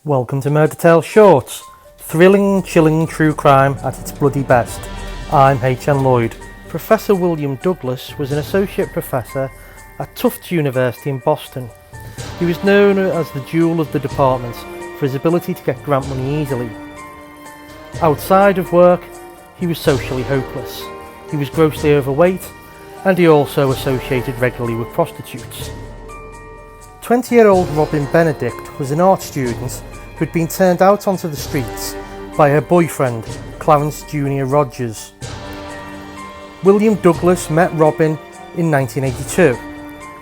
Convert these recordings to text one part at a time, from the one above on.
Welcome to Murder Tales Shorts, thrilling, chilling true crime at its bloody best. I'm H.N. Lloyd. Professor William Douglas was an associate professor at Tufts University in Boston. He was known as the jewel of the department for his ability to get grant money easily. Outside of work, he was socially hopeless. He was grossly overweight, and he also associated regularly with prostitutes. 20-year-old Robin Benedict was an art student who had been turned out onto the streets by her boyfriend, Clarence Jr. Rogers. William Douglas met Robin in 1982,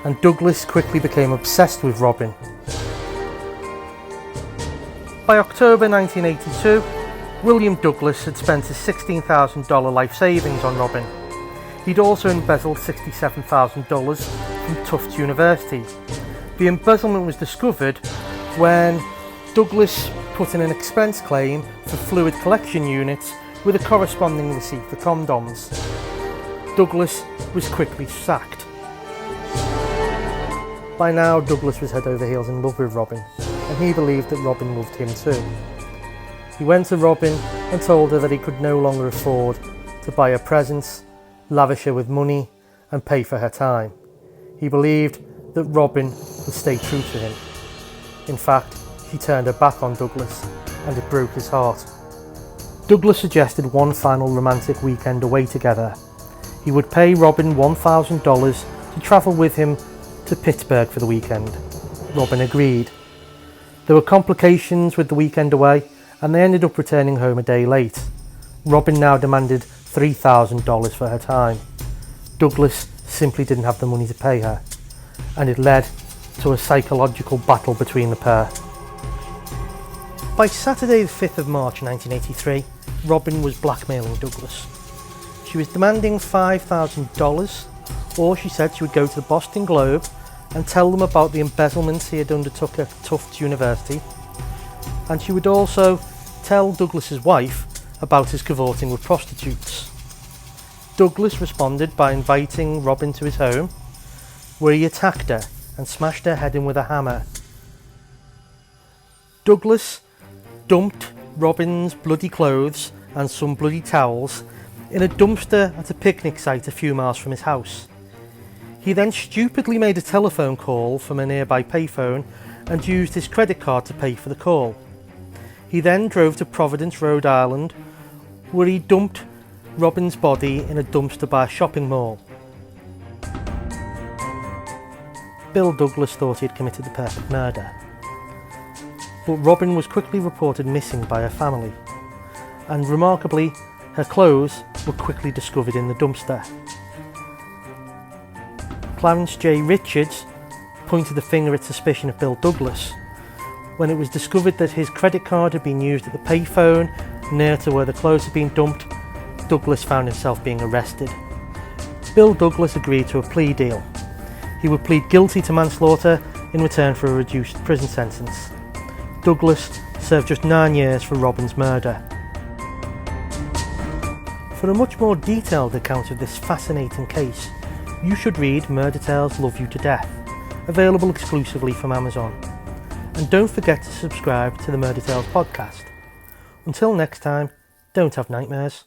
and Douglas quickly became obsessed with Robin. By October 1982, William Douglas had spent his $16,000 life savings on Robin. He'd also embezzled $67,000 from Tufts University. The embezzlement was discovered when Douglas put in an expense claim for fluid collection units with a corresponding receipt for condoms. Douglas was quickly sacked. By now, Douglas was head over heels in love with Robin, and he believed that Robin loved him too. He went to Robin and told her that he could no longer afford to buy her presents, lavish her with money, and pay for her time. He believed that Robin would stay true to him. In fact, she turned her back on Douglas, and it broke his heart. Douglas suggested one final romantic weekend away together. He would pay Robin $1,000 to travel with him to Pittsburgh for the weekend. Robin agreed. There were complications with the weekend away, and they ended up returning home a day late. Robin now demanded $3,000 for her time. Douglas simply didn't have the money to pay her, and it led to a psychological battle between the pair. By Saturday the 5th of March 1983, Robin was blackmailing Douglas. She was demanding $5,000, or she said she would go to the Boston Globe and tell them about the embezzlements he had undertook at Tufts University, and she would also tell Douglas's wife about his cavorting with prostitutes. Douglas responded by inviting Robin to his home, where he attacked her and smashed her head in with a hammer. Douglas dumped Robin's bloody clothes and some bloody towels in a dumpster at a picnic site a few miles from his house. He then stupidly made a telephone call from a nearby payphone and used his credit card to pay for the call. He then drove to Providence, Rhode Island, where he dumped Robin's body in a dumpster by a shopping mall. Bill Douglas thought he had committed the perfect murder, but Robin was quickly reported missing by her family, and remarkably, her clothes were quickly discovered in the dumpster. Clarence J. Richards pointed the finger at suspicion of Bill Douglas. When it was discovered that his credit card had been used at the payphone near to where the clothes had been dumped, Douglas found himself being arrested. Bill Douglas agreed to a plea deal. He would plead guilty to manslaughter in return for a reduced prison sentence. Douglas served just 9 years for Robin's murder. For a much more detailed account of this fascinating case, you should read Murder Tales Love You to Death, available exclusively from Amazon. And don't forget to subscribe to the Murder Tales podcast. Until next time, don't have nightmares.